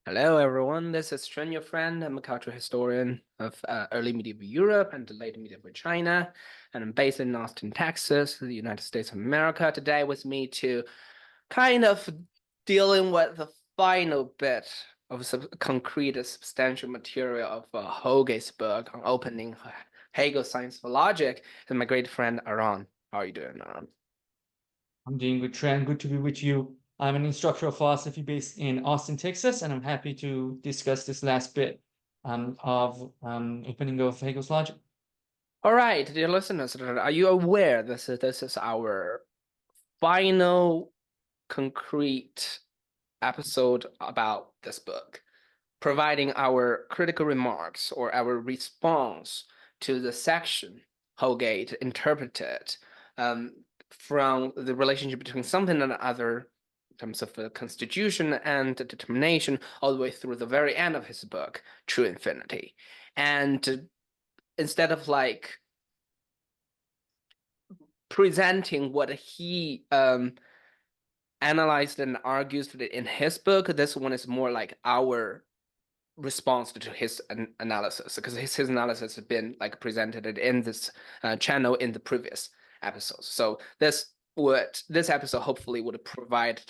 Hello, everyone. This is Chen, your friend. I'm a cultural historian of early medieval Europe and late medieval China, and I'm based in Austin, Texas, the United States of America. Today, with me to kind of dealing with the final bit of concrete, substantial material of Hoge's book on opening Hegel's Science of Logic, is my great friend Aran. How are you doing, Aran? I'm doing good, Trent. Good to be with you. I'm an instructor of philosophy based in Austin, Texas, and I'm happy to discuss this last bit of opening of Hegel's logic. All right, dear listeners, are you aware this is our final concrete episode about this book, providing our critical remarks or our response to the section Holgate interpreted from the relationship between something and other in terms of the constitution and the determination, all the way through the very end of his book, True Infinity. And instead of like presenting what he analyzed and argues in his book, this one is more like our response to his analysis, because his analysis has been like presented in this channel in the previous episodes. So this episode hopefully would provide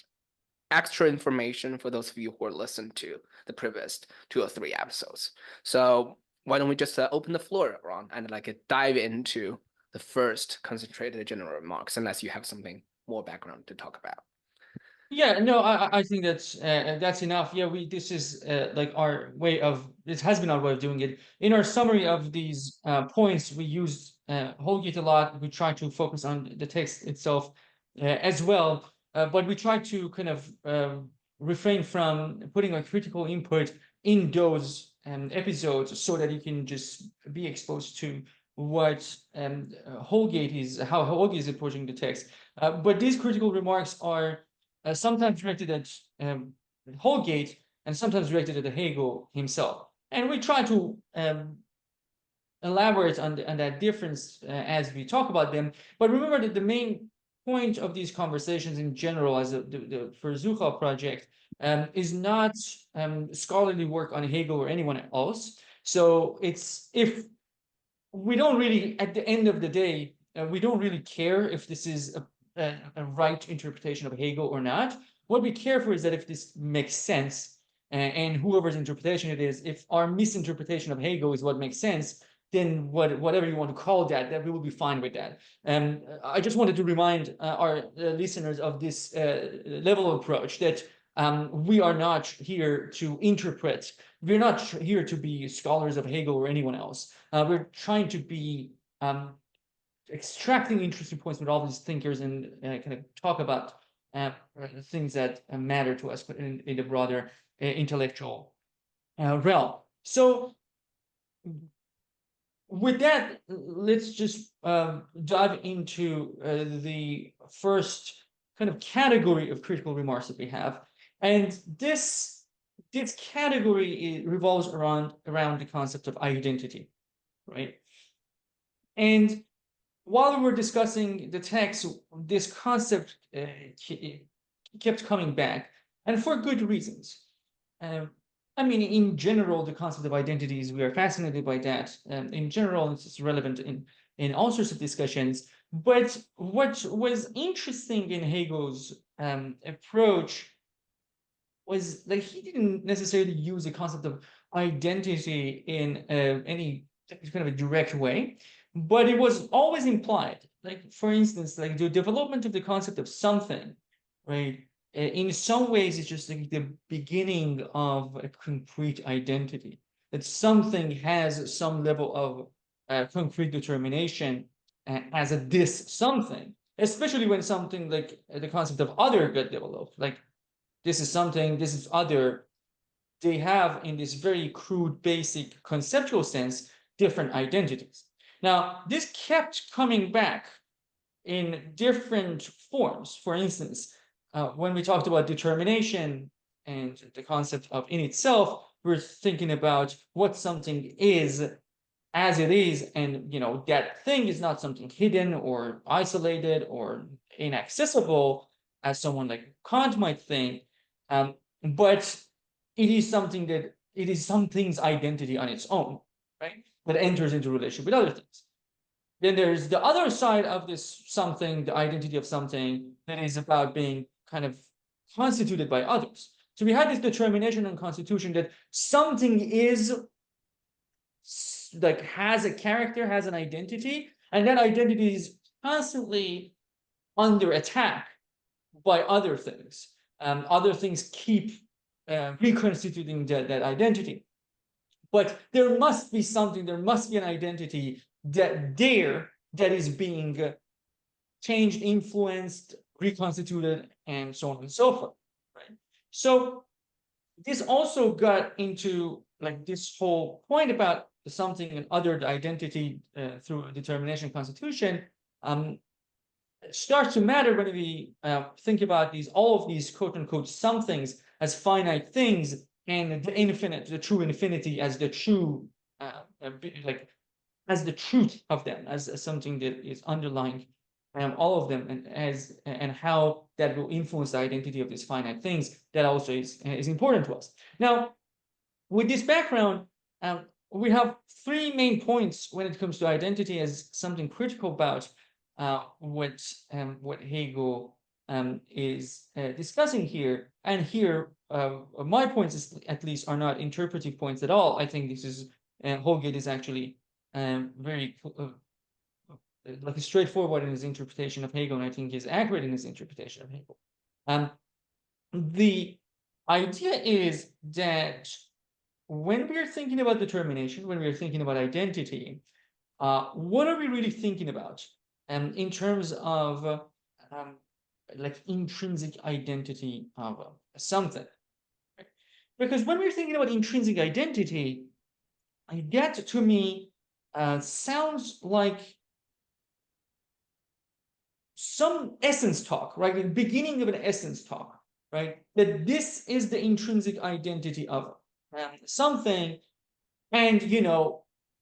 extra information for those of you who are listened to the previous 2 or 3 episodes. So why don't we just open the floor, Ron, and like dive into the first concentrated general remarks, unless you have something more background to talk about. Yeah, no, I think that's enough. Yeah, we this is like our way of this has been our way of doing it. In our summary of these points, we used Holgate a lot. We try to focus on the text itself as well, but we try to kind of refrain from putting a critical input in those episodes so that you can just be exposed to what Holgate is, how Holgate is approaching the text. But these critical remarks are sometimes directed at Holgate and sometimes directed at Hegel himself. And we try to elaborate on that difference as we talk about them. But remember that the main point of these conversations in general, as the Versucher project, is not scholarly work on Hegel or anyone else. So it's if we don't really, at the end of the day, we don't really care if this is a right interpretation of Hegel or not. What we care for is that if this makes sense, and whoever's interpretation it is, if our misinterpretation of Hegel is what makes sense, then whatever you want to call that, that we will be fine with that. And I just wanted to remind our listeners of this level of approach that we are not here to interpret. We're not here to be scholars of Hegel or anyone else. We're trying to be extracting interesting points with all these thinkers and kind of talk about things that matter to us in the broader intellectual realm. So with that, let's just dive into the first kind of category of critical remarks that we have, and this category revolves around the concept of identity, right? And while we were discussing the text, this concept kept coming back, and for good reasons. Um, I mean, in general, the concept of identities, we are fascinated by that. In general, it's relevant in all sorts of discussions. But what was interesting in Hegel's approach was like he didn't necessarily use the concept of identity in any kind of a direct way, but it was always implied. Like, for instance, like the development of the concept of something, right? In some ways, it's just like the beginning of a concrete identity. That something has some level of concrete determination as a this something, especially when something like the concept of other get developed. Like this is something, this is other, they have in this very crude, basic conceptual sense, different identities. Now, this kept coming back in different forms. For instance, when we talked about determination and the concept of in itself, we're thinking about what something is as it is, and that thing is not something hidden or isolated or inaccessible as someone like Kant might think, but it is something's identity on its own, right? That enters into relationship with other things. Then there's the other side of this something, the identity of something, that is about being kind of constituted by others. So we had this determination and constitution that something is like has a character, has an identity, and that identity is constantly under attack by other things. Other things keep reconstituting that identity. But there must be something, there must be an identity that is being changed, influenced, reconstituted, and so on and so forth. Right. So this also got into like this whole point about something and other identity through determination constitution starts to matter when we think about all of these quote unquote somethings as finite things, and the infinite, the true infinity as the true like as the truth of them, as something that is underlying all of them, and how that will influence the identity of these finite things. That also is important to us. Now, with this background, we have three main points when it comes to identity as something critical about what Hegel is discussing here. And here, my points, at least, are not interpretive points at all. I think this is Holgate is actually very like straightforward in his interpretation of Hegel, and I think he's accurate in his interpretation of Hegel. The idea is that when we're thinking about determination, when we're thinking about identity, what are we really thinking about? In terms of like intrinsic identity of something. Because when we're thinking about intrinsic identity, that to me sounds like some essence talk, right? The beginning of an essence talk, right? That this is the intrinsic identity of something, and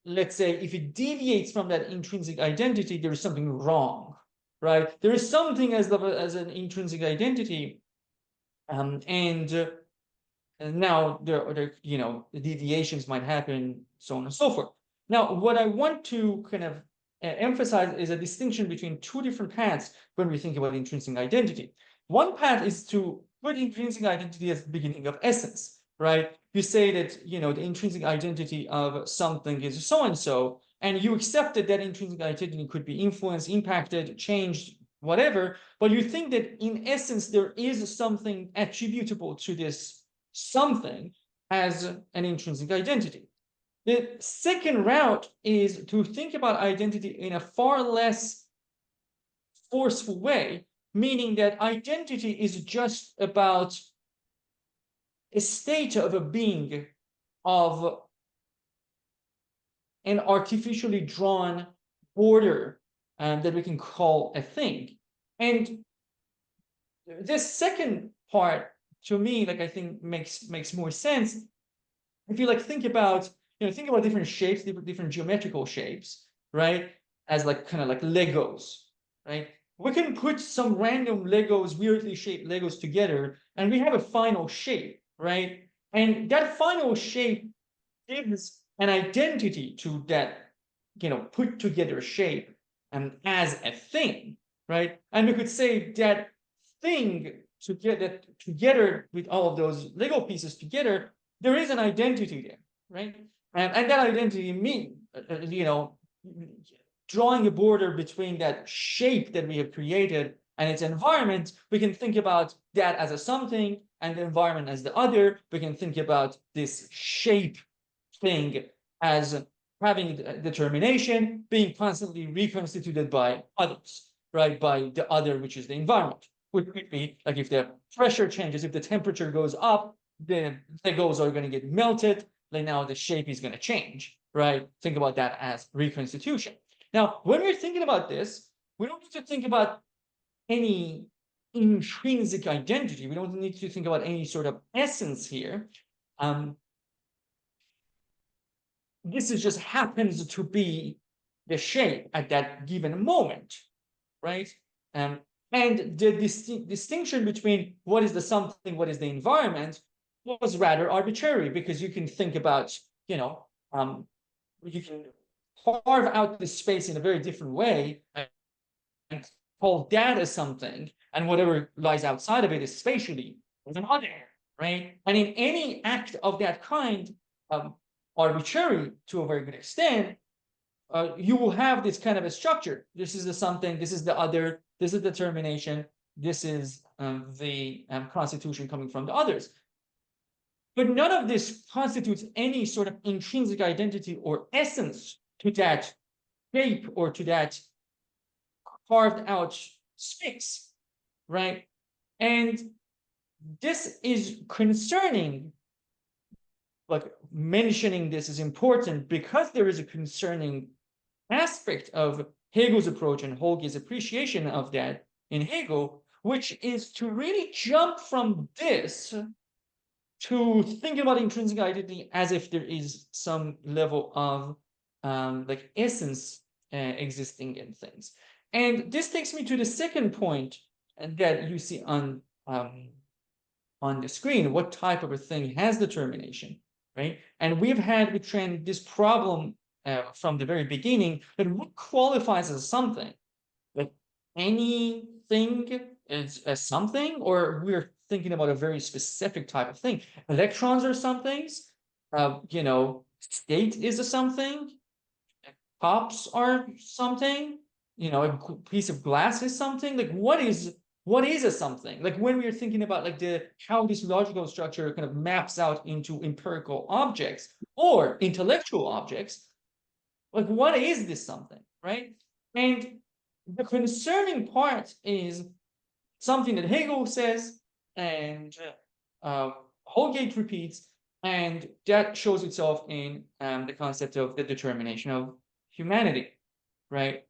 let's say if it deviates from that intrinsic identity, there is something wrong, right? There is something as an intrinsic identity, and now there the deviations might happen, so on and so forth. Now, what I want to kind of emphasize is a distinction between two different paths when we think about intrinsic identity. One path is to put intrinsic identity as the beginning of essence, right? You say that the intrinsic identity of something is so and so, and you accept that intrinsic identity could be influenced, impacted, changed, whatever, but you think that in essence there is something attributable to this something as an intrinsic identity. The second route is to think about identity in a far less forceful way, meaning that identity is just about a state of a being, of an artificially drawn border that we can call a thing. And this second part, to me, like I think makes more sense if you think about different shapes, different geometrical shapes, right? As kind of like Legos, right? We can put some random Legos, weirdly shaped Legos together, and we have a final shape, right? And that final shape gives an identity to that, put together shape as a thing, right? And we could say that thing together with all of those Lego pieces together, there is an identity there, right? And that identity means, drawing a border between that shape that we have created and its environment. We can think about that as a something and the environment as the other. We can think about this shape thing as having determination, being constantly reconstituted by others, right? By the other, which is the environment. Which could be like if the pressure changes, if the temperature goes up, the Legos are going to get melted. Like now the shape is going to change, right? Think about that as reconstitution. Now, when we're thinking about this, we don't need to think about any intrinsic identity. We don't need to think about any sort of essence here. This is just happens to be the shape at that given moment, right? And the distinction between what is the something, what is the environment, was rather arbitrary, because you can think about, you know, you can carve out this space in a very different way and call that as something, and whatever lies outside of it is spatially as an other, right? And in any act of that kind, arbitrary to a very good extent, you will have this kind of a structure. This is the something, this is the other, this is determination, this is the constitution coming from the others. But none of this constitutes any sort of intrinsic identity or essence to that shape or to that carved out space, right? And this is concerning. Like, mentioning this is important because there is a concerning aspect of Hegel's approach and Holge's appreciation of that in Hegel, which is to really jump from this to thinking about intrinsic identity as if there is some level of like essence existing in things. And this takes me to the second point that you see on the screen. What type of a thing has determination, right? And we've had with Trent this problem from the very beginning, that what qualifies as something? Like, anything is a something, or we're thinking about a very specific type of thing? Electrons are somethings, you know, state is a something, cups are something, you know, a piece of glass is something. Like, what is a something? Like, when we're thinking about like how this logical structure kind of maps out into empirical objects or intellectual objects, like, what is this something, right? And the concerning part is something that Hegel says and Holgate repeats, and that shows itself in the concept of the determination of humanity, right?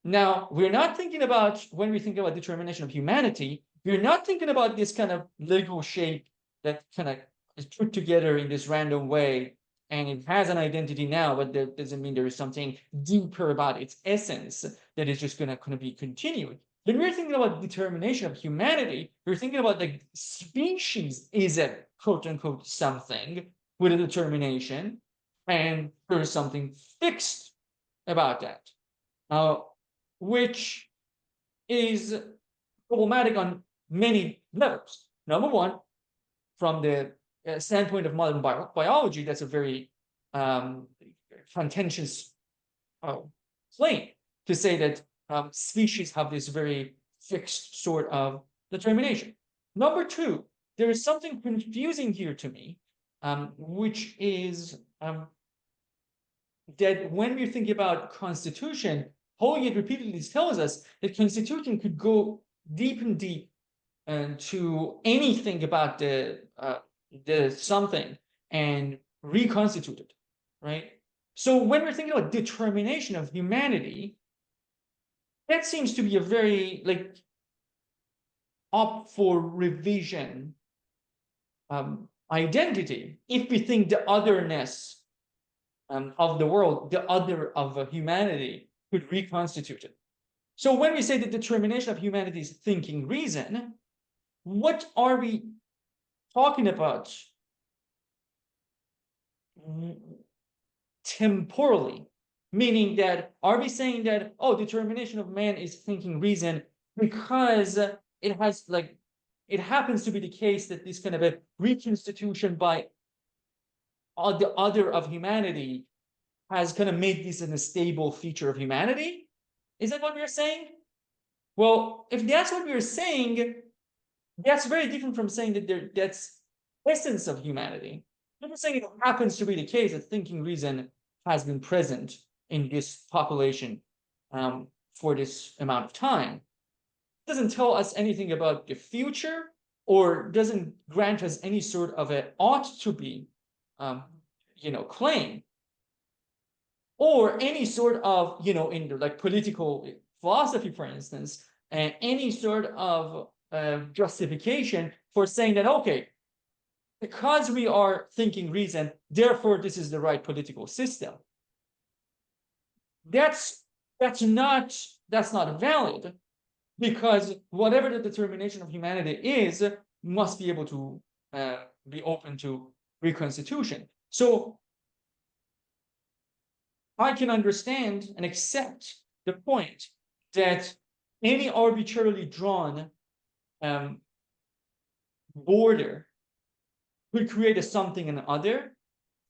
Now, we're not thinking about, when we think about determination of humanity, we're not thinking about this kind of Lego shape that kind of is put together in this random way, and it has an identity now, but that doesn't mean there is something deeper about its essence that is just going to be continued. When we're thinking about determination of humanity, we're thinking about like species is a quote unquote something with a determination, and there is something fixed about that, which is problematic on many levels. Number one, from the standpoint of modern biology, that's a very contentious claim to say that species have this very fixed sort of determination. Number two, there is something confusing here to me, which is that when we think about constitution, Holgate repeatedly tells us that constitution could go deep and deep to anything about the something and reconstitute it, right? So when we're thinking about determination of humanity, that seems to be a very like up for revision identity. If we think the otherness of the world, the other of humanity, could reconstitute it. So when we say the determination of humanity is thinking reason, what are we talking about temporally? Meaning that, are we saying that, oh, determination of man is thinking reason because it has like, it happens to be the case that this kind of a reconstitution by the other of humanity has kind of made this an stable feature of humanity? Is that what we're saying? Well, if that's what we're saying, that's very different from saying that that's essence of humanity. I'm saying it happens to be the case that thinking reason has been present in this population for this amount of time. It doesn't tell us anything about the future, or doesn't grant us any sort of a ought to be, claim, or any sort of, in the, like, political philosophy, for instance, and any sort of justification for saying that, okay, because we are thinking reason, therefore this is the right political system. That's not valid, because whatever the determination of humanity is, must be able to be open to reconstitution. So I can understand and accept the point that any arbitrarily drawn border could create a something and other,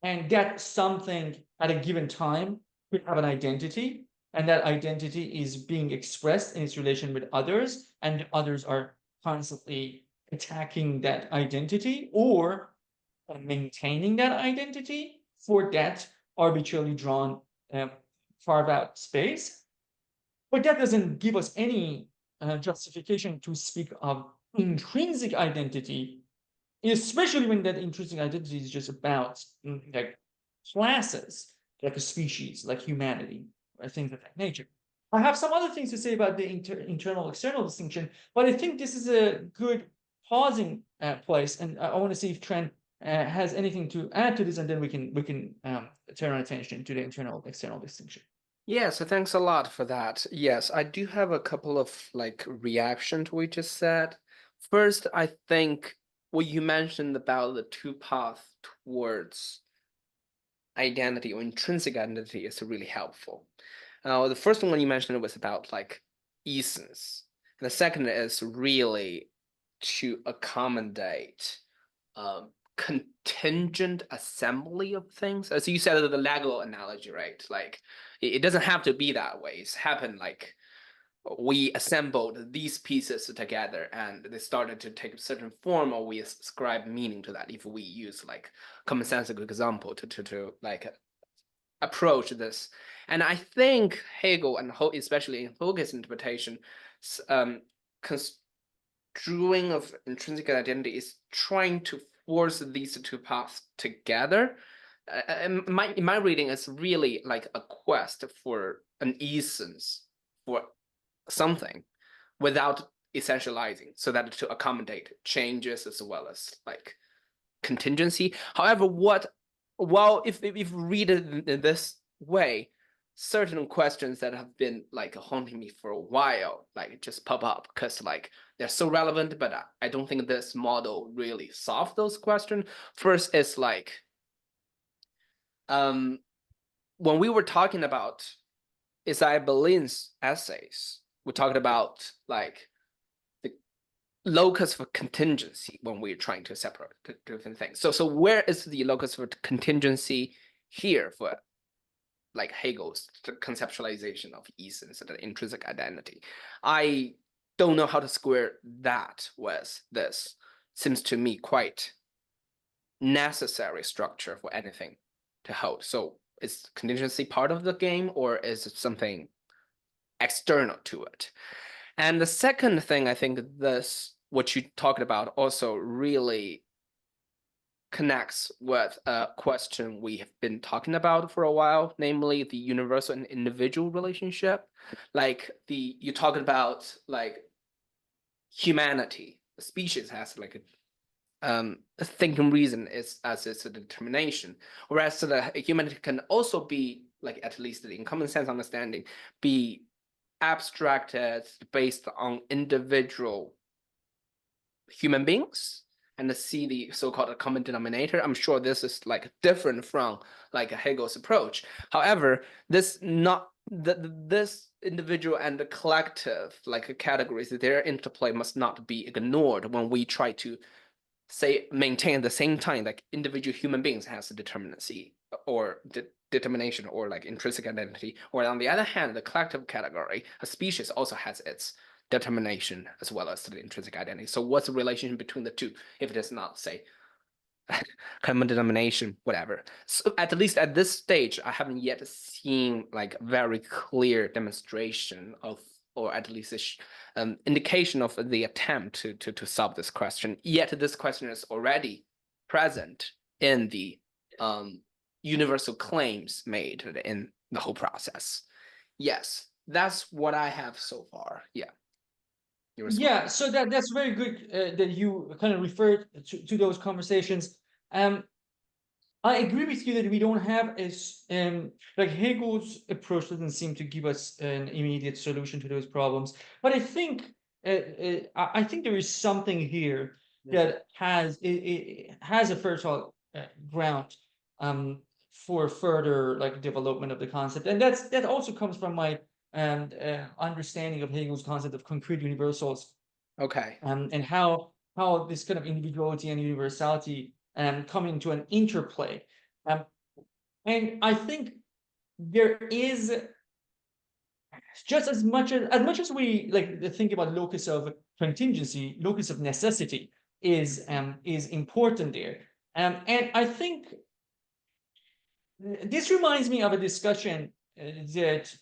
and that something at a given time could have an identity, and that identity is being expressed in its relation with others, and others are constantly attacking that identity or maintaining that identity for that arbitrarily drawn carve out space. But that doesn't give us any justification to speak of intrinsic identity, especially when that intrinsic identity is just about like classes, like a species, like humanity, or things of that nature. I have some other things to say about the internal external distinction, but I think this is a good pausing place, and I want to see if Trent has anything to add to this, and then we can turn our attention to the internal external distinction. Yeah, so thanks a lot for that. Yes, I do have a couple of like reaction to what you just said. First, I think what you mentioned about the two paths towards identity or intrinsic identity is really helpful. The first one you mentioned was about like essence. And the second is really to accommodate contingent assembly of things. As you said, the Lego analogy, right? Like it doesn't have to be that way. It's happened like we assembled these pieces together and they started to take a certain form, or we ascribe meaning to that if we use like commonsensical example to like approach this. And I think Hegel, and especially in Hegel's interpretation, construing of intrinsic identity is trying to force these two paths together. In my reading, it's really like a quest for an essence for something without essentializing, so that to accommodate changes as well as like contingency. However, if we read it in this way, certain questions that have been like haunting me for a while, like just pop up because like they're so relevant, but I don't think this model really solved those questions. First is like, when we were talking about Isaiah Berlin's essays, we talked about like the locus for contingency when we're trying to separate different things. So where is the locus for contingency here for like Hegel's conceptualization of essence and the intrinsic identity? I don't know how to square that with this. Seems to me quite necessary structure for anything to hold. So is contingency part of the game, or is it something external to it? And the second thing, I think this, what you talked about, also really connects with a question we have been talking about for a while, namely the universal and individual relationship. Like you talking about like humanity, the species has like a thinking reason is as its a determination, whereas the humanity can also be like, at least in common sense understanding, be abstracted based on individual human beings and see the so-called common denominator. I'm sure this is like different from like Hegel's approach. However, this individual and the collective like categories, their interplay must not be ignored when we try to say maintain at the same time like individual human beings has a determinacy or determination or like intrinsic identity, or on the other hand the collective category, a species, also has its determination as well as the intrinsic identity. So what's the relationship between the two if it is not, say, common denomination, whatever? So at least at this stage, I haven't yet seen like very clear demonstration of, or at least indication of the attempt to solve this question. Yet this question is already present in the universal claims made in the whole process. Yes, that's what I have so far. Yeah. Yeah, so that's very good that you kind of referred to those conversations. I agree with you that we don't have as like Hegel's approach doesn't seem to give us an immediate solution to those problems. But I think I think there is something here that it has a fertile ground for further like development of the concept, and that also comes from my understanding of Hegel's concept of concrete universals, Okay. and how this kind of individuality and universality come into an interplay, um, and I think there is just as much as we like think about locus of contingency, locus of necessity is important there. And I think this reminds me of a discussion that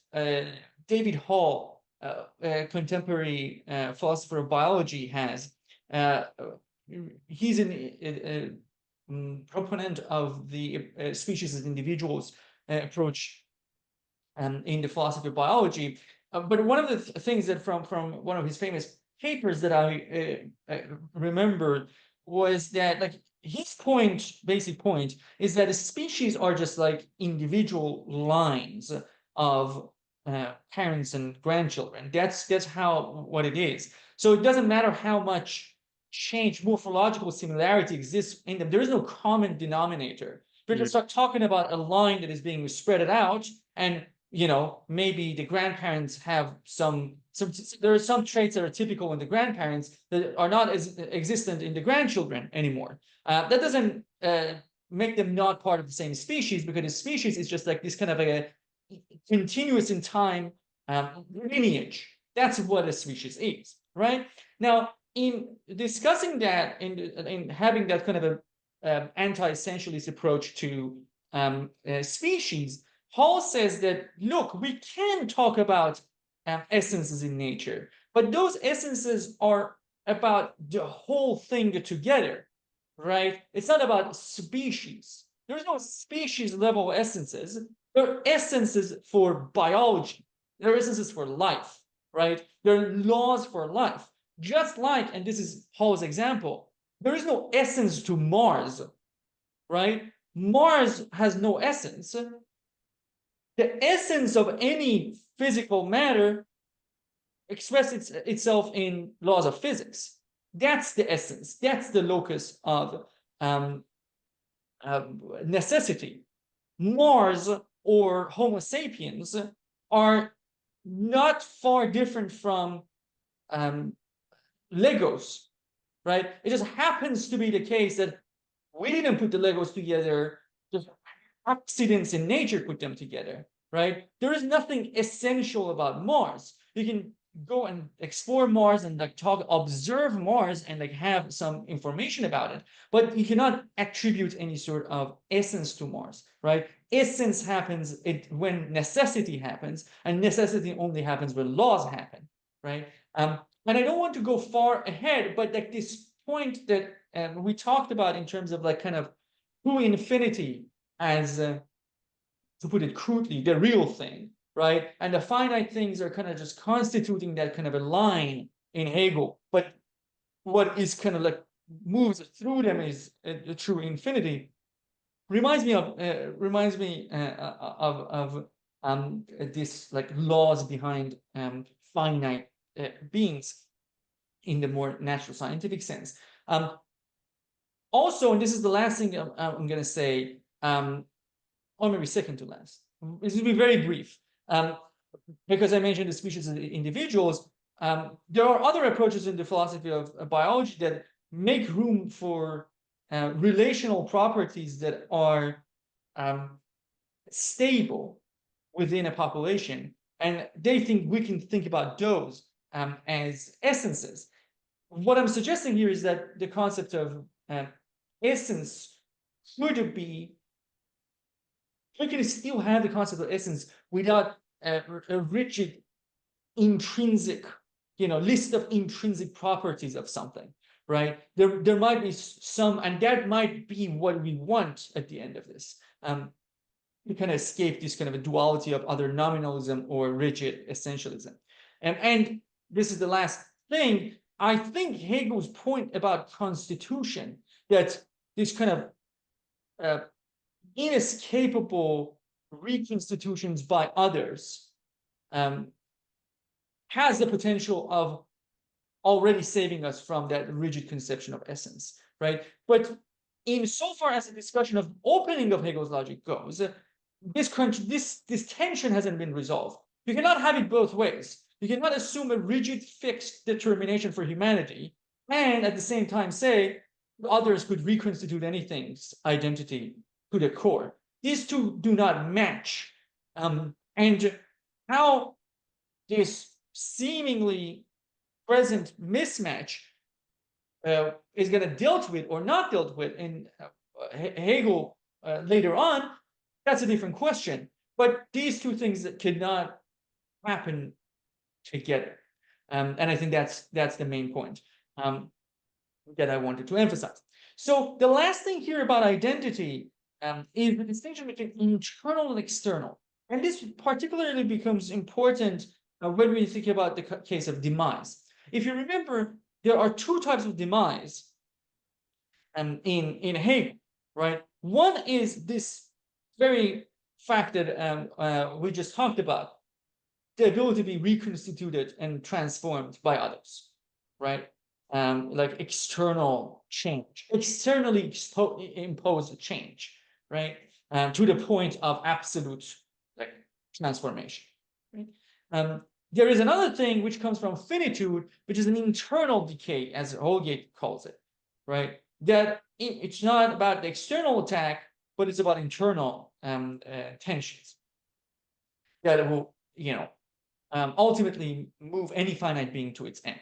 David Hall, a contemporary philosopher of biology, has. Uh, he's a proponent of the species as individuals approach in the philosophy of biology. But one of the things that from one of his famous papers that I remember was that like his basic point is that a species are just like individual lines of parents and grandchildren. That's how what it is. So it doesn't matter how much change, morphological similarity exists in them. There is no common denominator. We're just talking about a line that is being spread out, and maybe the grandparents have there are some traits that are typical in the grandparents that are not as existent in the grandchildren anymore. That doesn't make them not part of the same species, because a species is just like this kind of a continuous in time lineage. That's what a species is, right? Now, in discussing that, in having that kind of a anti-essentialist approach to species, Hall says that, look, we can talk about essences in nature, but those essences are about the whole thing together, right? It's not about species. There's no species level essences. There are essences for biology. There are essences for life, right? There are laws for life. Just like, and this is Hall's example, there is no essence to Mars, right? Mars has no essence. The essence of any physical matter expresses itself in laws of physics. That's the essence. That's the locus of necessity. Mars or Homo sapiens are not far different from Legos, right? It just happens to be the case that we didn't put the Legos together, just accidents in nature put them together, right? There is nothing essential about Mars. You can go and explore Mars and like observe Mars and like have some information about it, but you cannot attribute any sort of essence to Mars, right? Essence happens when necessity happens, and necessity only happens when laws happen, right? And I don't want to go far ahead, but like this point that we talked about in terms of like kind of true infinity as, to put it crudely, the real thing, right? And the finite things are kind of just constituting that kind of a line in Hegel. But what is kind of like moves through them is the true infinity. Reminds me of this like laws behind finite beings in the more natural scientific sense. Also, and this is the last thing I'm going to say, or maybe second to last. This will be very brief, because I mentioned the species of individuals. There are other approaches in the philosophy of biology that make room for relational properties that are stable within a population, and they think we can think about those as essences. What I'm suggesting here is that the concept of essence could be, we can still have the concept of essence without a rigid intrinsic, list of intrinsic properties of something, right? There might be some, and that might be what we want at the end of this. We kind of escape this kind of a duality of either nominalism or rigid essentialism. And this is the last thing. I think Hegel's point about constitution, that this kind of inescapable reconstitutions by others, has the potential of already saving us from that rigid conception of essence, right? But insofar as the discussion of opening of Hegel's logic goes, this tension hasn't been resolved. You cannot have it both ways. You cannot assume a rigid, fixed determination for humanity, and at the same time say others could reconstitute anything's identity to the core. These two do not match. And how this seemingly present mismatch is going to dealt with or not dealt with in Hegel later on, that's a different question. But these two things that could not happen together, and I think that's the main point that I wanted to emphasize. So the last thing here about identity is the distinction between internal and external, and this particularly becomes important when we think about the case of demise. If you remember, there are two types of demise in Hegel, right? One is this very fact that we just talked about, the ability to be reconstituted and transformed by others, right? Like external change, externally imposed change, right? To the point of absolute like transformation, right? There is another thing which comes from finitude, which is an internal decay, as Holgate calls it, right? That it's not about the external attack, but it's about internal tensions that will, ultimately move any finite being to its end,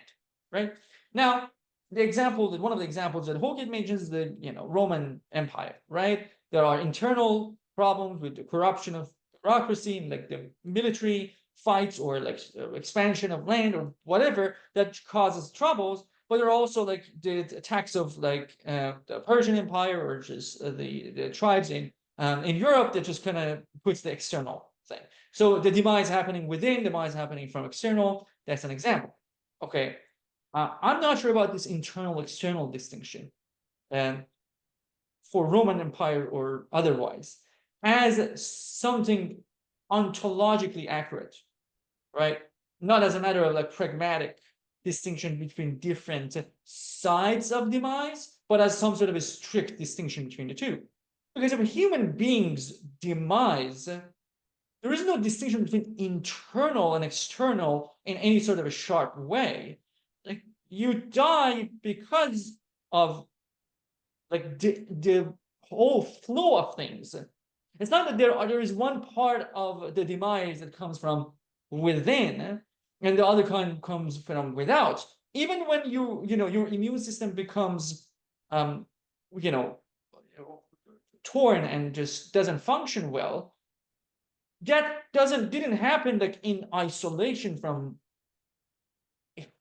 right? Now, one of the examples that Holgate mentions is the Roman Empire, right? There are internal problems with the corruption of bureaucracy, like the military fights or like expansion of land or whatever that causes troubles. But there are also like the attacks of like the Persian Empire or just the tribes in Europe that just kind of puts the external thing. So the demise happening within, demise happening from external. That's an example. Okay, I'm not sure about this internal-external distinction for Roman Empire or otherwise as something ontologically accurate, right? Not as a matter of like pragmatic distinction between different sides of demise, but as some sort of a strict distinction between the two. Because if a human being's demise, there is no distinction between internal and external in any sort of a sharp way. Like you die because of like the whole flow of things. It's not that there is one part of the demise that comes from within and the other kind comes from without. Even when your immune system becomes torn and just doesn't function well, that didn't happen like in isolation from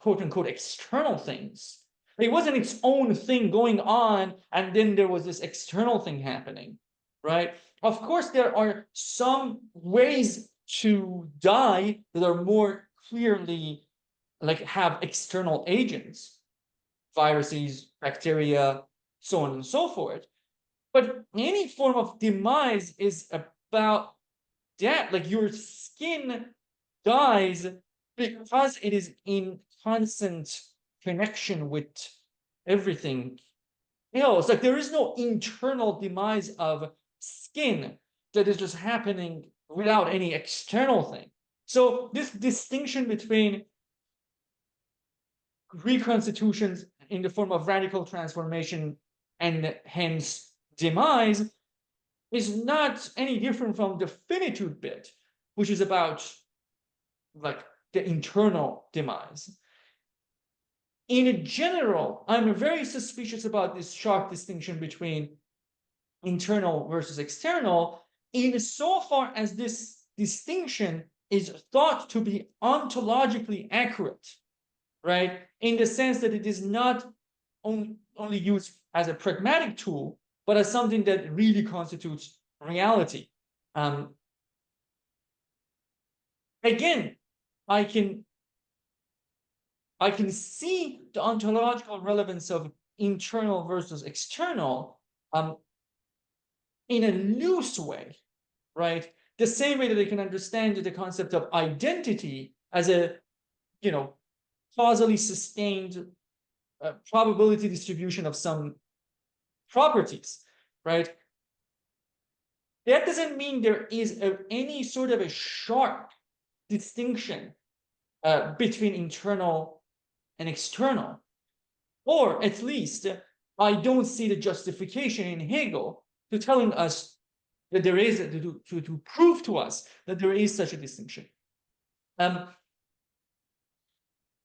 quote unquote external things. It wasn't its own thing going on and then there was this external thing happening, right? Of course there are some ways to die that are more clearly like have external agents, viruses, bacteria, so on and so forth. But any form of demise is about that, like your skin dies because it is in constant connection with everything else. Like there is no internal demise of skin that is just happening without any external thing. So this distinction between reconstitutions in the form of radical transformation and hence demise is not any different from the finitude bit, which is about like the internal demise. In general, I'm very suspicious about this sharp distinction between internal versus external, insofar as this distinction is thought to be ontologically accurate, right? In the sense that it is not only used as a pragmatic tool, but as something that really constitutes reality. Again, I can see the ontological relevance of internal versus external in a loose way, right? The same way that I can understand the concept of identity as a, causally sustained probability distribution of some properties, right? That doesn't mean there is any sort of a sharp distinction between internal and external. Or at least I don't see the justification in Hegel to telling us that there is, to prove to us that there is such a distinction.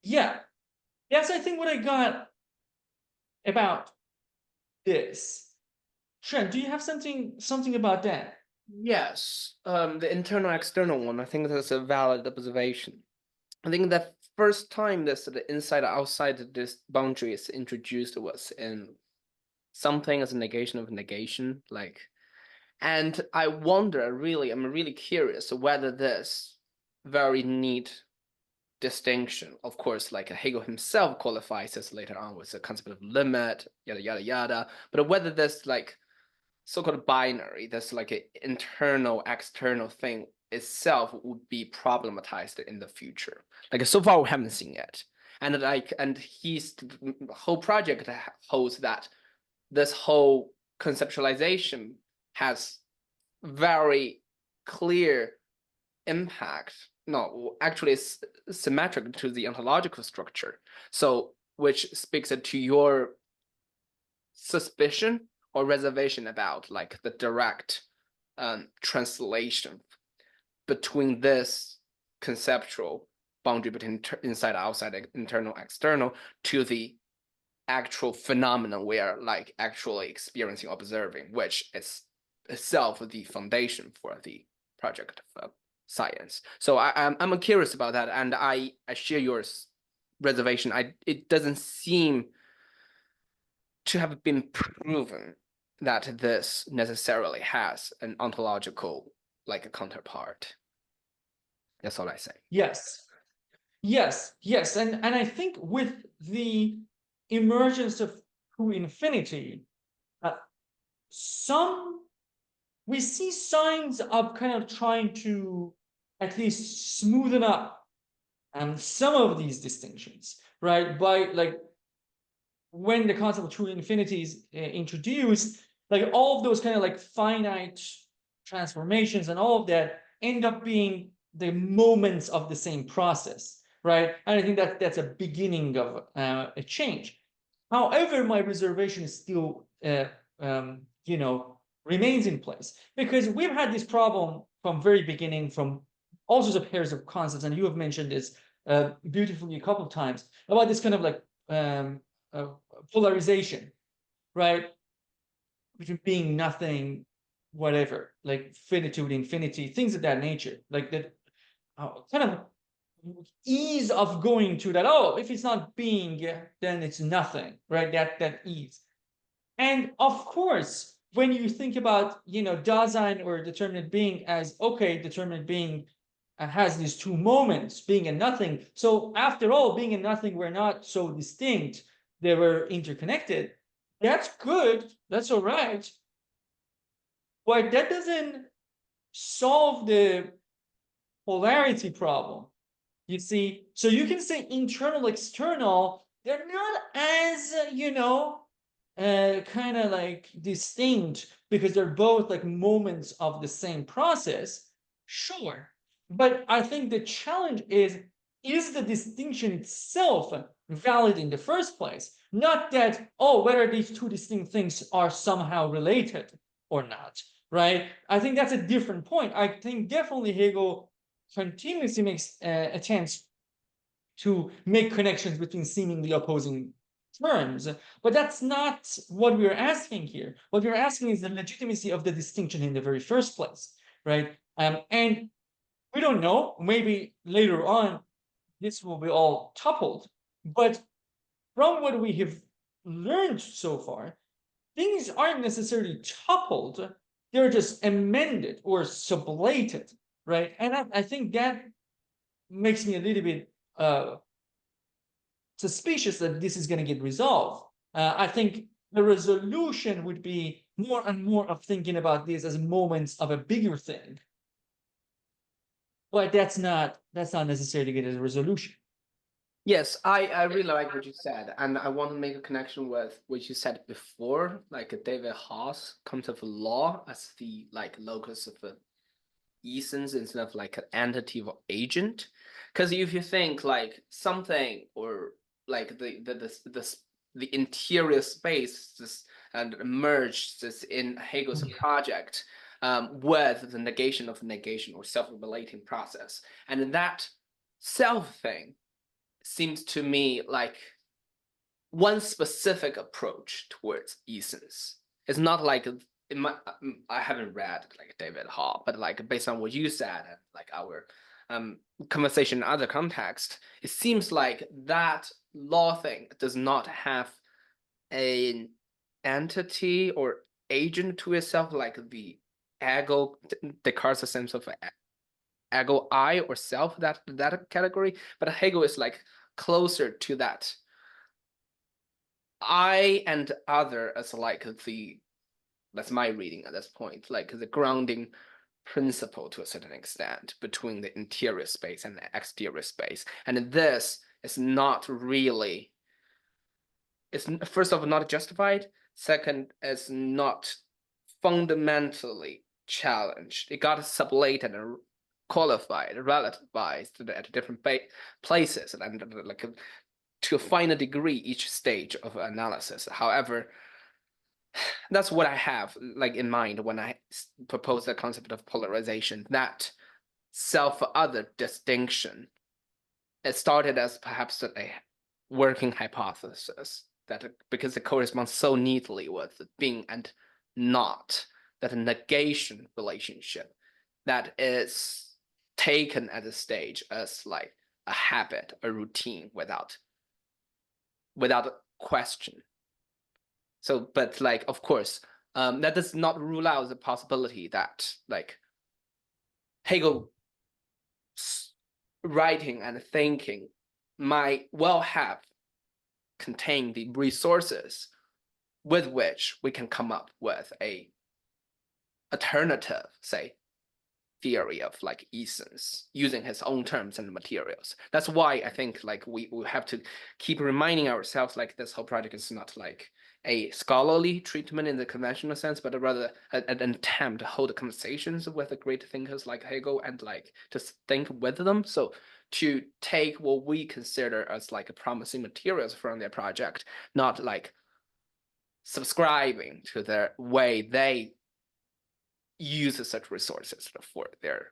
Yeah, that's I think what I got about this. Trent, do you have something about that? Yes, the internal external one, I think that's a valid observation. I think the first time this the inside outside this boundary is introduced was in something as a negation of negation, like, and I wonder really, I'm really curious whether this very neat distinction, of course, like Hegel himself qualifies this later on with the concept of limit, yada yada yada, but whether this like so-called binary, this like an internal external thing itself would be problematized in the future. Like so far we haven't seen it, and like and his whole project holds that this whole conceptualization has very clear impact. No, actually, it's symmetric to the ontological structure. So, which speaks to your suspicion or reservation about like the direct translation between this conceptual boundary between inside, outside, internal, external to the actual phenomenon we are like actually experiencing, observing, which is itself the foundation for the project of science. So I'm curious about that, and I share your reservation. It doesn't seem to have been proven that this necessarily has an ontological like a counterpart. That's all I say. Yes, yes, and I think with the emergence of true infinity, some we see signs of kind of trying to at least smoothen up some of these distinctions, right? By like when the concept of true infinity is introduced, like all of those kind of like finite transformations and all of that end up being the moments of the same process, right? And I think that that's a beginning of a change. However, my reservation is still, remains in place because we've had this problem from very beginning, from all sorts of pairs of concepts, and you have mentioned this beautifully a couple of times about this kind of like polarization, right? Between being nothing, whatever, like finitude, infinity, things of that nature, like that kind of ease of going to that. Oh, if it's not being, then it's nothing, right? That ease. And of course, when you think about Dasein or determinate being as okay, determinate being has these two moments, being and nothing. So after all, being and nothing were not so distinct; they were interconnected. That's good. That's all right. But that doesn't solve the polarity problem. You see, so you can say internal, external, they're not as, kind of like distinct because they're both like moments of the same process. Sure. But I think the challenge is the distinction itself valid in the first place? Not that, oh, whether these two distinct things are somehow related or not, right? I think that's a different point. I think definitely Hegel continuously makes attempts to make connections between seemingly opposing terms. But that's not what we're asking here. What we're asking is the legitimacy of the distinction in the very first place, right? And we don't know, maybe later on this will be all toppled, but from what we have learned so far, things aren't necessarily toppled, they're just amended or sublated, right? And I think that makes me a little bit suspicious that this is going to get resolved. I think the resolution would be more and more of thinking about this as moments of a bigger thing. But that's not necessarily get a resolution. Yes, I really like what you said, and I want to make a connection with what you said before, like David Haas concept of law as the like locus of essence instead of like an entity or agent. Because if you think like something or like the interior space this and merged this in Hegel's project with the negation or self-relating process, and that self thing seems to me like one specific approach towards essence. It's not like in my, I haven't read like David Hall, but like based on what you said and like our conversation in other context, it seems like that law thing does not have an entity or agent to itself, like the ego, Descartes' sense of ego, I or self, that category. But Hegel is like closer to that I and other as like that's my reading at this point, like the grounding principle to a certain extent between the interior space and the exterior space. And this is not really, it's first of all not justified. Second, it's not fundamentally challenged. It got sublated and qualified, relativized at different places, and like to a finer degree each stage of analysis. However, that's what I have like in mind when I propose the concept of polarization. That self-other distinction. It started as perhaps a working hypothesis that because it corresponds so neatly with being and not, that a negation relationship that is taken at a stage as like a habit, a routine without question. So, but like, of course, that does not rule out the possibility that like Hegel writing and thinking might well have contained the resources with which we can come up with a alternative, say, theory of like essence using his own terms and materials. That's why I think like we have to keep reminding ourselves like this whole project is not like a scholarly treatment in the conventional sense, but rather an attempt to hold conversations with the great thinkers like Hegel and like just think with them. So to take what we consider as like promising materials from their project, not like subscribing to their way they use such resources for their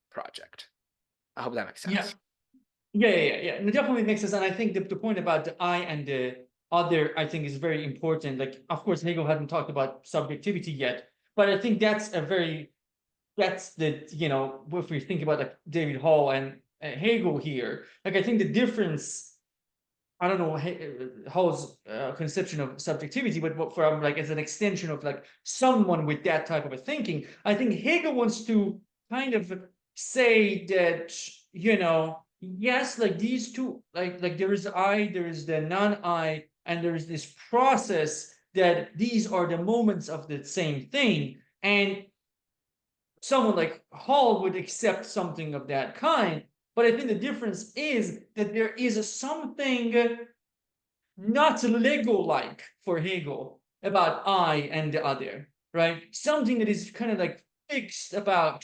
project. I hope that makes Yeah. sense. Yeah. And it definitely makes sense. And I think the point about the I and the other, I think, is very important. Like, of course, Hegel hadn't talked about subjectivity yet, but I think that's the, if we think about like David Hall and Hegel here, like, I think the difference, I don't know Hall's conception of subjectivity, but from like as an extension of like someone with that type of a thinking, I think Hegel wants to kind of say that, yes, like these two, like there is I, there is the non-I, and there is this process that these are the moments of the same thing. And someone like Hall would accept something of that kind. But I think the difference is that there is a something not Lego-like for Hegel about I and the other, right? Something that is kind of like fixed about,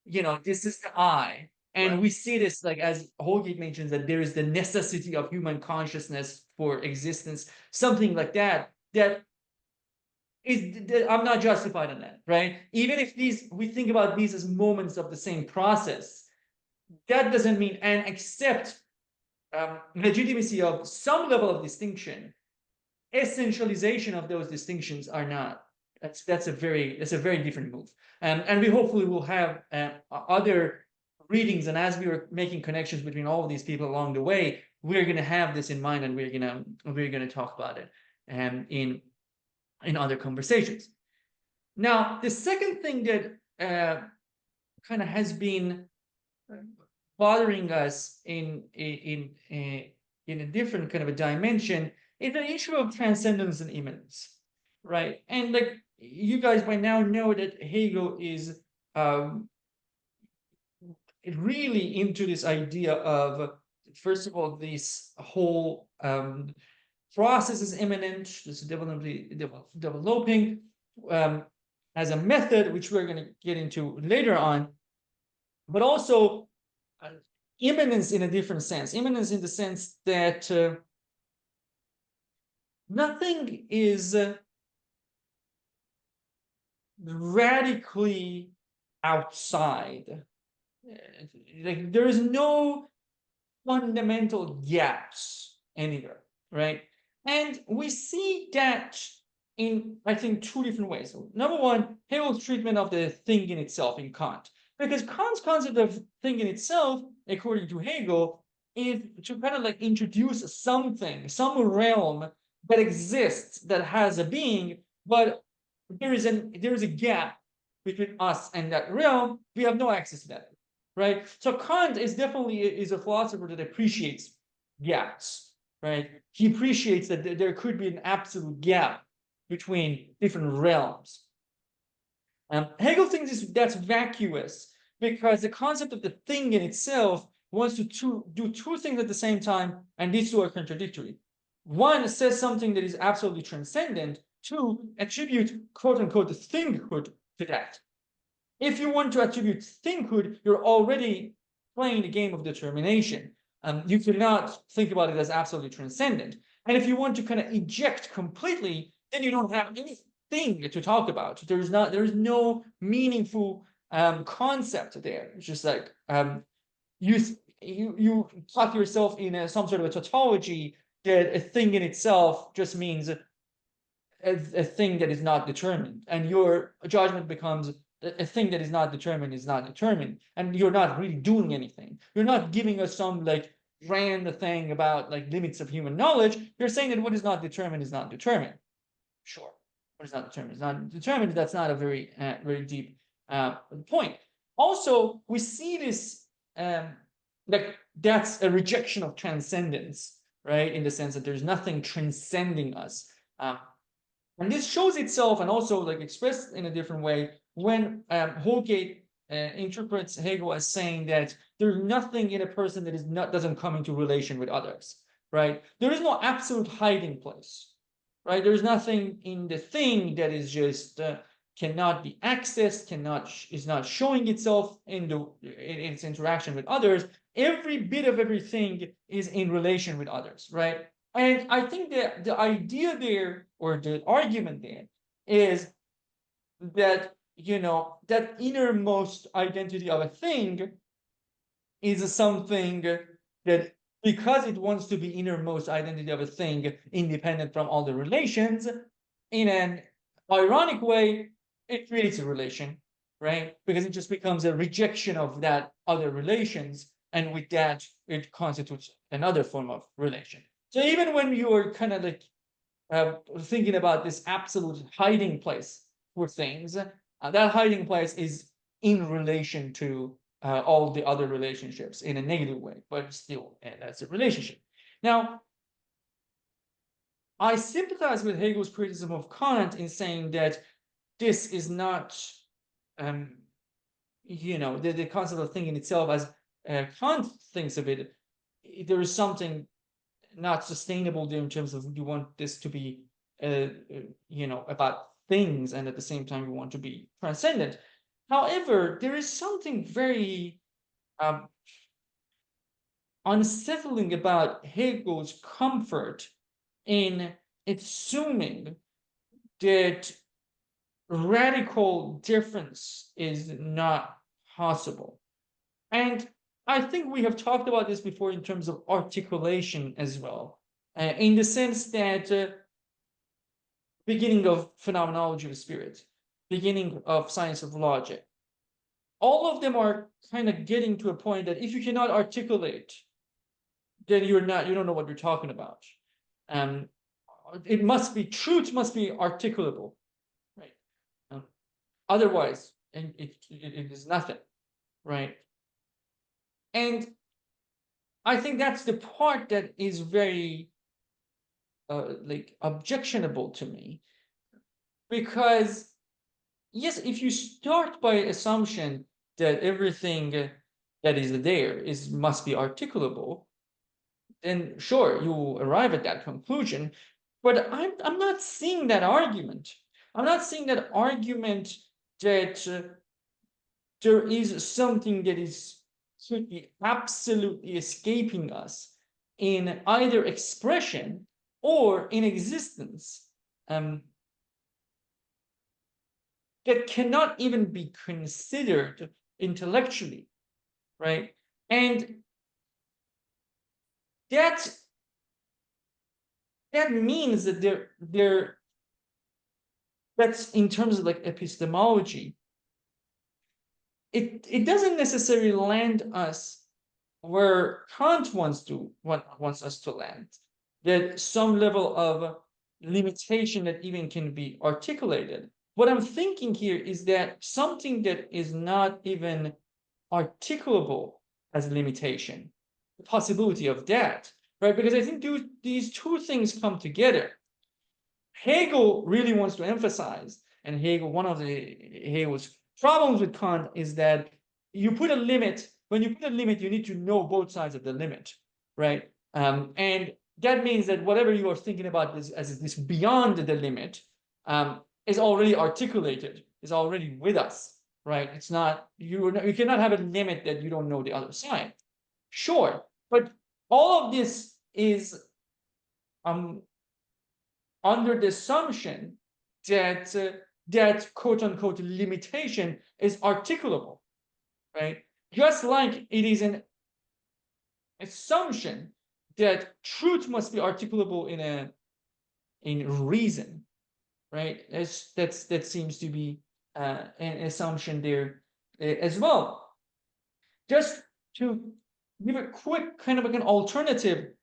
this is the I. And Right. we see this like as Holgate mentions that there is the necessity of human consciousness for existence, something like that, that I'm not justified in that, right? Even if we think about these as moments of the same process, that doesn't mean and accept legitimacy of some level of distinction. Essentialization of those distinctions are not. That's a very different move. And we hopefully will have other readings, and as we are making connections between all of these people along the way, we're going to have this in mind, and we're going to talk about it in other conversations. Now, the second thing that kind of has been bothering us in a different kind of a dimension is the issue of transcendence and immanence, right? And like you guys by now know that Hegel is really into this idea of first of all, this whole process is immanent, this developing as a method, which we're going to get into later on, but also immanence in a different sense. Immanence in the sense that nothing is radically outside. Like there is no fundamental gaps anywhere, right? And we see that in, I think, two different ways. So, number one, Hegel's treatment of the thing in itself in Kant. Because Kant's concept of thing in itself, according to Hegel, is to kind of like introduce something, some realm that exists, that has a being, but there is a gap between us and that realm. We have no access to that, right? So Kant is definitely is a philosopher that appreciates gaps, right? He appreciates that there could be an absolute gap between different realms. Hegel thinks that's vacuous because the concept of the thing in itself wants to do two things at the same time, and these two are contradictory. One says something that is absolutely transcendent. Two, attribute quote unquote the thinghood to that. If you want to attribute thinghood, you're already playing the game of determination. You cannot think about it as absolutely transcendent. And if you want to kind of eject completely, then you don't have anything to talk about. There is no meaningful concept there. It's just like you plot yourself in some sort of a tautology that a thing in itself just means a thing that is not determined, and your judgment becomes a thing that is not determined is not determined, and you're not really doing anything. You're not giving us some like grand thing about like limits of human knowledge. You're saying that what is not determined is not determined. Sure, what is not determined is not determined. That's not a very very deep point. Also, we see this like that's a rejection of transcendence, right? In the sense that there's nothing transcending us. And this shows itself and also like expressed in a different way when Holgate interprets Hegel as saying that there's nothing in a person that doesn't come into relation with others, right? There is no absolute hiding place, right? There's nothing in the thing that is just cannot be accessed, is not showing itself in its interaction with others. Every bit of everything is in relation with others, right? And I think that the idea there, or the argument there, is that, that innermost identity of a thing is something that, because it wants to be innermost identity of a thing, independent from all the relations, in an ironic way, it creates a relation, right? Because it just becomes a rejection of that other relations, and with that, it constitutes another form of relation. So even when you are kind of like thinking about this absolute hiding place for things, that hiding place is in relation to all the other relationships in a negative way, but still, that's a relationship. Now, I sympathize with Hegel's criticism of Kant in saying that this is not, the concept of thing in itself as Kant thinks of it. There is something not sustainable there in terms of you want this to be about things, and at the same time you want to be transcendent. However, there is something very unsettling about Hegel's comfort in assuming that radical difference is not possible. And I think we have talked about this before in terms of articulation as well, in the sense that beginning of phenomenology of spirit, beginning of science of logic, all of them are kind of getting to a point that if you cannot articulate, then you don't know what you're talking about. It must be, truth must be articulable, right? Otherwise, it is nothing, right? And I think that's the part that is very like objectionable to me, because yes, if you start by assumption that everything that is there must be articulable, then sure, you arrive at that conclusion. But I'm not seeing that argument. I'm not seeing that argument that there is something that should be absolutely escaping us in either expression or in existence, that cannot even be considered intellectually, right? And that means that that's in terms of like epistemology, it doesn't necessarily land us where Kant wants us to land. That some level of limitation that even can be articulated. What I'm thinking here is that something that is not even articulable as a limitation, the possibility of that, right? Because I think these two things come together. Hegel really wants to emphasize, and one of Hegel's problems with Kant is that you put a limit. When you put a limit, you need to know both sides of the limit, right? And that means that whatever you are thinking about as this beyond the limit is already articulated, is already with us, right? It's not you cannot have a limit that you don't know the other side. Sure, but all of this is under the assumption that that quote unquote limitation is articulable, right? Just like it is an assumption that truth must be articulable in reason, right? That seems to be an assumption there as well. Just to give a quick kind of like an alternative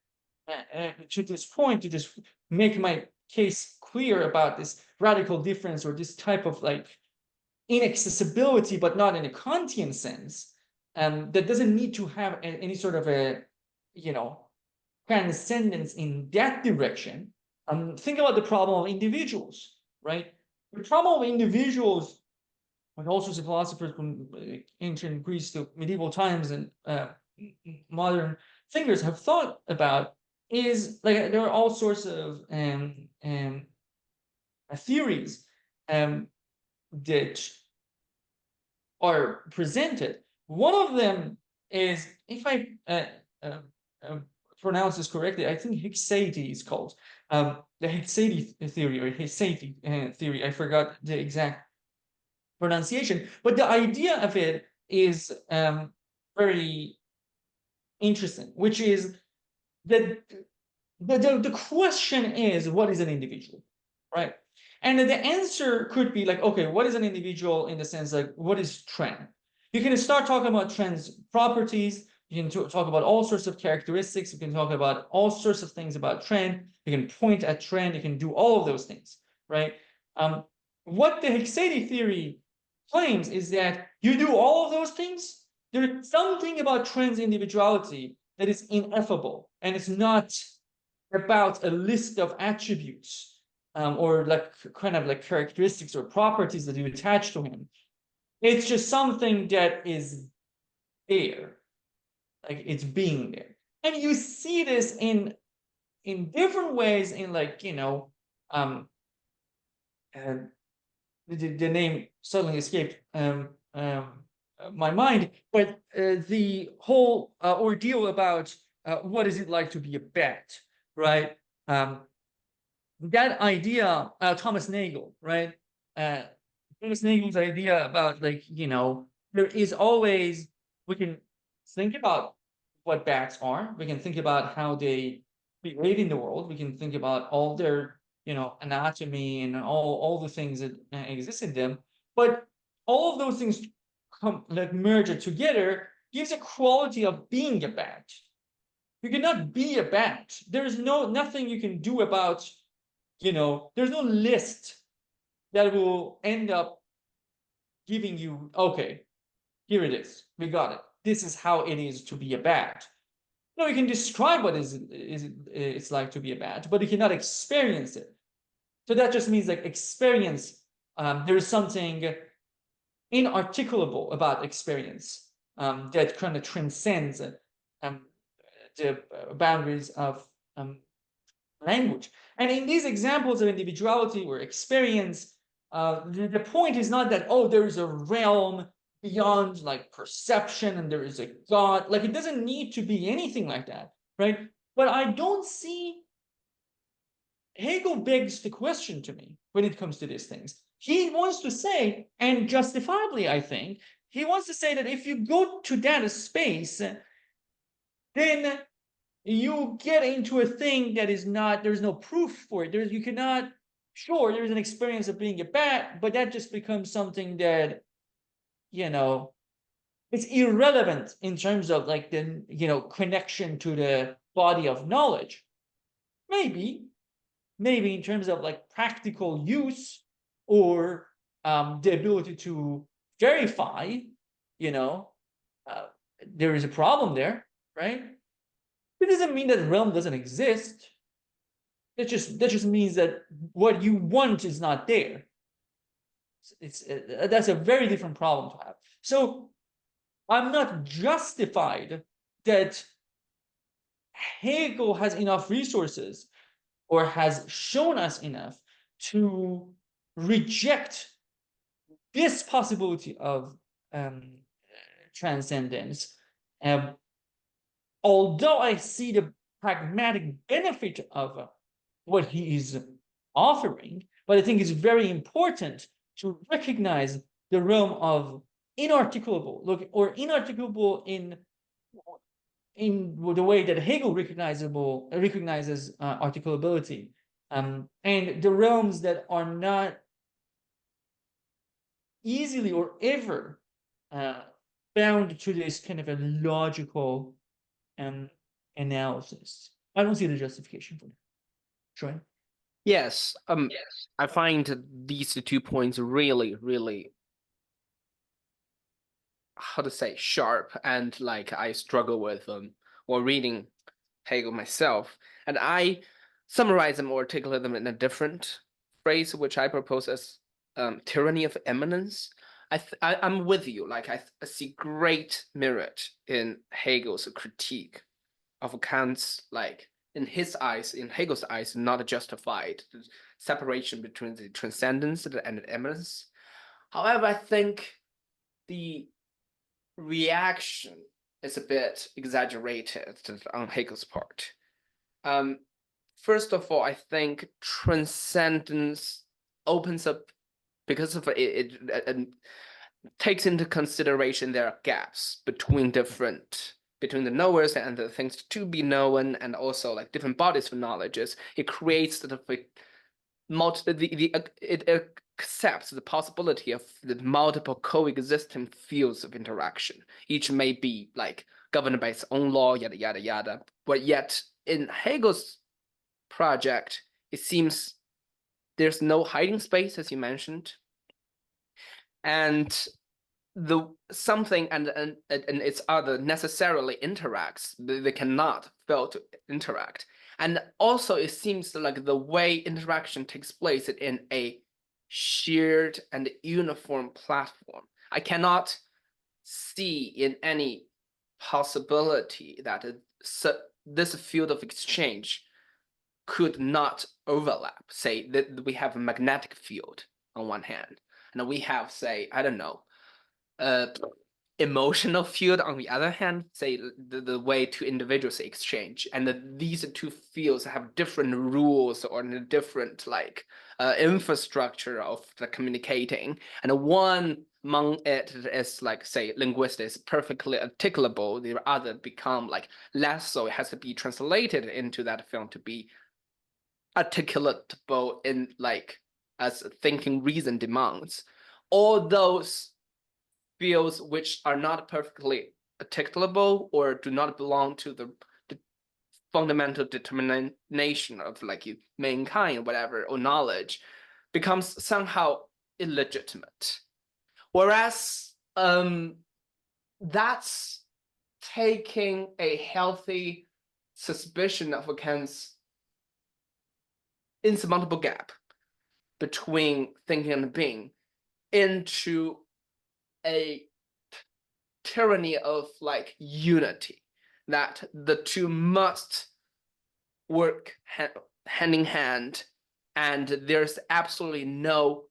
to this point, to just make my case clear about this radical difference or this type of like inaccessibility, but not in a Kantian sense, that doesn't need to have any sort of a, transcendence in that direction. Think about the problem of individuals, right? The problem of individuals, like all sorts of philosophers from ancient Greece to medieval times and modern thinkers have thought about, is like there are all sorts of theories that are presented. One of them is, if I pronounce this correctly, I think Hexaity is called. The Hexaity theory or Hexaity theory. I forgot the exact pronunciation, but the idea of it is very interesting, which is that the question is, what is an individual, right? And the answer could be like, okay, what is an individual in the sense like, what is trend? You can start talking about trends properties. You can talk about all sorts of characteristics. You can talk about all sorts of things about trend. You can point at trend. You can do all of those things, right? What the Hexaity theory claims is that you do all of those things. There's something about trends individuality that is ineffable, and it's not about a list of attributes or like kind of like characteristics or properties that you attach to him. It's just something that is there, like it's being there. And you see this in different ways in like, the name suddenly escaped my mind, but the whole ordeal about what is it like to be a bat, right? That idea, Thomas Nagel, right? Thomas Nagel's idea about like, there is always, we can think about what bats are, we can think about how they behave in the world, we can think about all their, anatomy and all the things that exist in them, but all of those things come like merge together gives a quality of being a bat. You cannot be a bat. There's nothing you can do about, there's no list that will end up giving you, okay, here it is, we got it, this is how it is to be a bat. No, you can describe what it's like to be a bat, but you cannot experience it. So that just means like experience, there is something inarticulable about experience that kind of transcends the boundaries of language. And in these examples of individuality or experience, the point is not that, oh, there is a realm beyond like perception and there is a God. Like, it doesn't need to be anything like that, right? But I don't see, Hegel begs the question to me when it comes to these things. He wants to say, and justifiably, I think, he wants to say that if you go to that space, then you get into a thing that is not, there's no proof for it. You cannot, sure, there's an experience of being a bat, but that just becomes something that, you know, it's irrelevant in terms of like the, connection to the body of knowledge. Maybe in terms of like practical use or the ability to verify, you know, there is a problem there, right? It doesn't mean that the realm doesn't exist. That just means that what you want is not there. It's that's a very different problem to have. So I'm not justified that Hegel has enough resources or has shown us enough to reject this possibility of transcendence. Although I see the pragmatic benefit of what he is offering, but I think it's very important to recognize the realm of inarticulable, look, or inarticulable in the way that Hegel recognizes articulability, and the realms that are not easily or ever bound to this kind of a logical analysis. I don't see the justification for that. Troy? Yes, I find these two points really, really, how to say, sharp, and like I struggle with them while reading Hegel myself, and I summarize them or articulate them in a different phrase, which I propose as tyranny of immanence. I'm with you. Like I see great merit in Hegel's critique of Kant's, like in his eyes, in Hegel's eyes, not justified the separation between the transcendence and the immanence. However, I think the reaction is a bit exaggerated on Hegel's part. First of all, I think transcendence opens up because of it takes into consideration there are gaps between the knowers and the things to be known, and also like different bodies of knowledges. It creates it accepts the possibility of the multiple coexisting fields of interaction. Each may be like governed by its own law, yada yada yada. But yet in Hegel's project, it seems there's no hiding space, as you mentioned, and the something and its other necessarily interacts. They cannot fail to interact. And also it seems like the way interaction takes place in a shared and uniform platform. I cannot see in any possibility that this field of exchange could not overlap. Say that we have a magnetic field on one hand, and we have, say, I don't know, emotional field on the other hand, say the way two individuals exchange, and these two fields have different rules or different like infrastructure of the communicating, and one among it is like, say, linguistics perfectly articulable, the other become like less so. It has to be translated into that film to be articulatable in like as thinking reason demands. All those fields which are not perfectly articulable or do not belong to the fundamental determination of like mankind, whatever, or knowledge, becomes somehow illegitimate. Whereas that's taking a healthy suspicion of Kant's insurmountable gap between thinking and being into a tyranny of like unity. that the two must work hand in hand, and there's absolutely no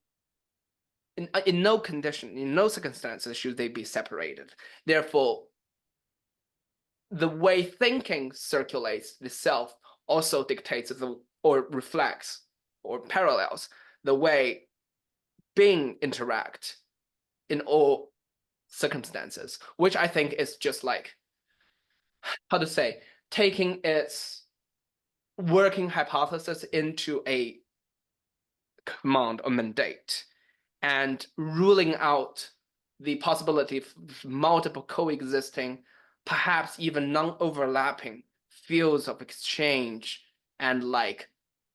in no condition, in no circumstances should they be separated. Therefore, the way thinking circulates the self also dictates or reflects or parallels the way being interact in all circumstances, which I think is just like, how to say, taking its working hypothesis into a command or mandate and ruling out the possibility of multiple coexisting, perhaps even non-overlapping fields of exchange and like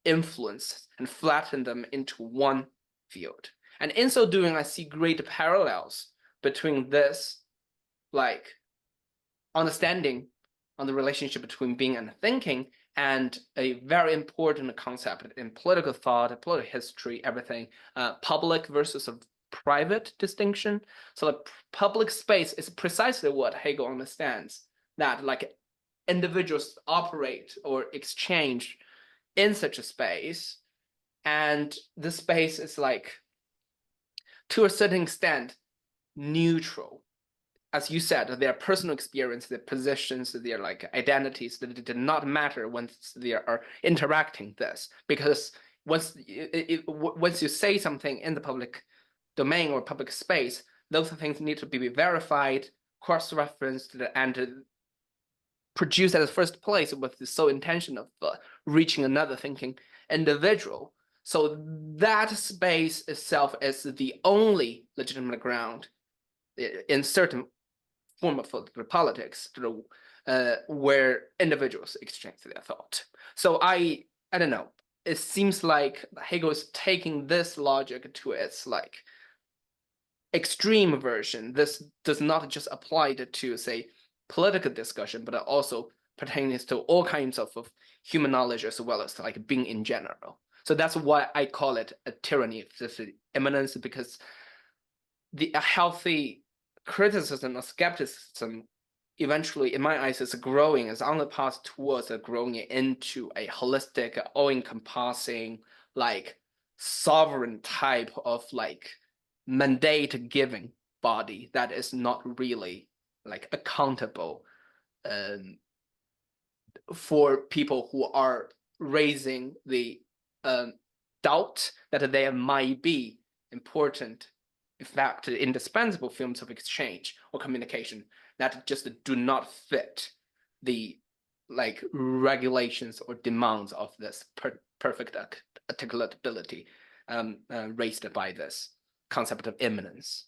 influence and flatten them into one field. And in so doing, I see great parallels between this like understanding on the relationship between being and thinking, and a very important concept in political thought, political history, everything, public versus a private distinction. So the public space is precisely what Hegel understands, that like individuals operate or exchange in such a space, and the space is like, to a certain extent, neutral. As you said, their personal experience, their positions, their like identities, that it did not matter once they are interacting this, because once you say something in the public domain or public space, those things need to be verified, cross-referenced, and produced at the first place with the sole intention of reaching another thinking individual. So that space itself is the only legitimate ground in certain form of politics where individuals exchange their thought. So I don't know. It seems like Hegel is taking this logic to its like extreme version. This does not just apply to say political discussion, but also pertains to all kinds of human knowledge as well as like being in general. So that's why I call it a tyranny of immanence, because a healthy criticism or skepticism eventually, in my eyes, is growing, is on the path towards growing into a holistic, all-encompassing, like sovereign type of like mandate giving body that is not really like accountable for people who are raising the doubt that there might be important, in fact, indispensable forms of exchange or communication that just do not fit the like regulations or demands of this perfect articulability raised by this concept of immanence.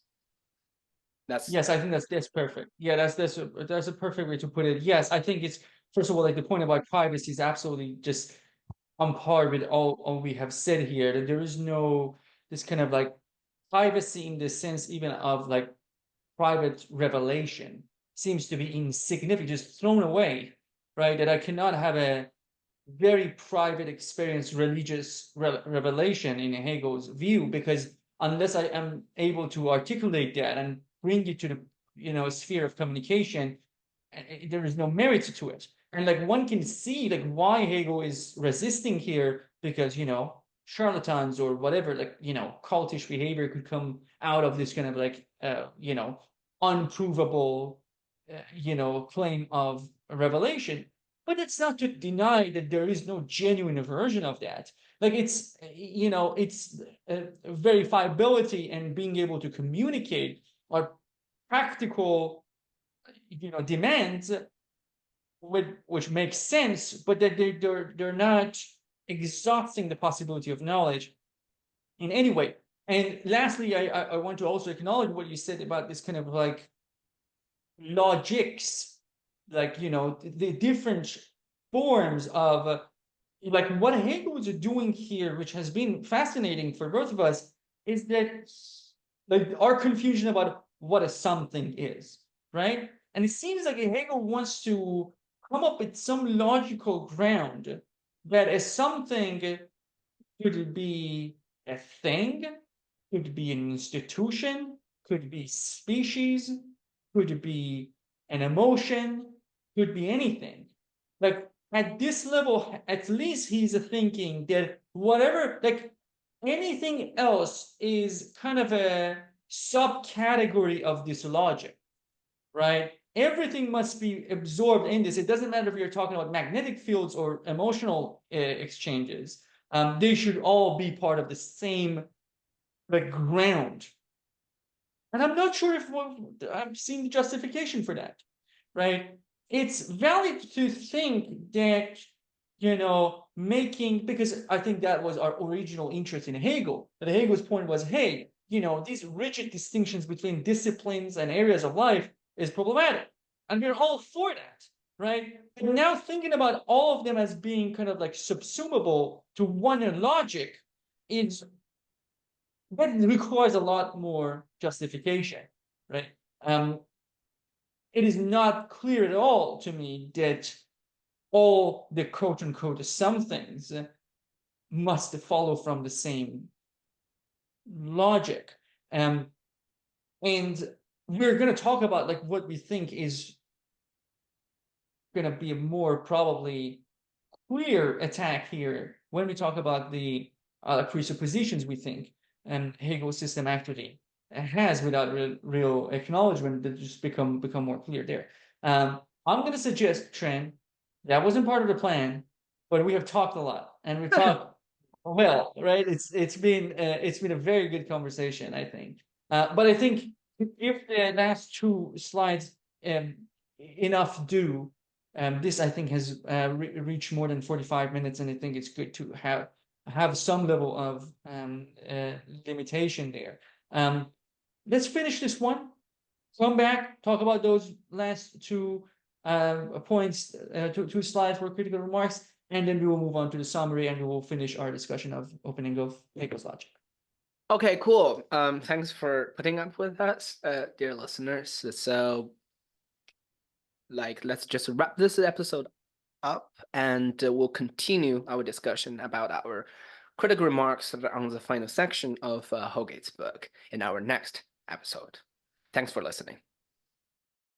That's Yes, I think that's perfect. Yeah, that's a perfect way to put it. Yes, I think it's first of all, like the point about privacy is absolutely just on par with all we have said here, that there is no this kind of like privacy in the sense even of like private revelation seems to be insignificant, just thrown away, right? That I cannot have a very private experience, religious revelation in Hegel's view, because unless I am able to articulate that and bring it to the sphere of communication, there is no merit to it. And like one can see like why Hegel is resisting here, because charlatans or whatever, like cultish behavior could come out of this kind of like unprovable claim of revelation. But it's not to deny that there is no genuine version of that. Like it's verifiability and being able to communicate are practical demands which makes sense, but that they're not exhausting the possibility of knowledge in any way. And lastly, I want to also acknowledge what you said about this kind of like logics, like the different forms of like what Hegel is doing here, which has been fascinating for both of us, is that like our confusion about what a something is, right? And it seems like Hegel wants to come up with some logical ground that a something could be a thing, could be an institution, could be species, could be an emotion, could be anything. Like at this level, at least he's thinking that whatever, like anything else is kind of a subcategory of this logic, right? Everything must be absorbed in this. It doesn't matter if you're talking about magnetic fields or emotional exchanges. They should all be part of the same like ground. And I'm not sure if I've seen the justification for that, right? It's valid to think that, making, because I think that was our original interest in Hegel, that Hegel's point was, hey, these rigid distinctions between disciplines and areas of life is problematic. And we're all for that, right? But now thinking about all of them as being kind of like subsumable to one logic is that requires a lot more justification, right? It is not clear at all to me that all the quote unquote some things must follow from the same logic. And we're going to talk about like what we think is going to be a more probably clear attack here when we talk about the presuppositions we think and Hegel's system actually has without real acknowledgement that just become more clear there. I'm going to suggest, Trent, that wasn't part of the plan, but we have talked a lot and we talked well, right? It's been a very good conversation, I think. But I think if the last two slides enough do, this I think has reached more than 45 minutes, and I think it's good to have some level of limitation there. Let's finish this one. Come back, talk about those last two points, two slides for critical remarks, and then we will move on to the summary, and we will finish our discussion of opening of Hegel's logic. Okay, cool. Thanks for putting up with us, dear listeners. So, let's just wrap this episode up, and we'll continue our discussion about our critical remarks on the final section of Holgate's book in our next episode. Thanks for listening.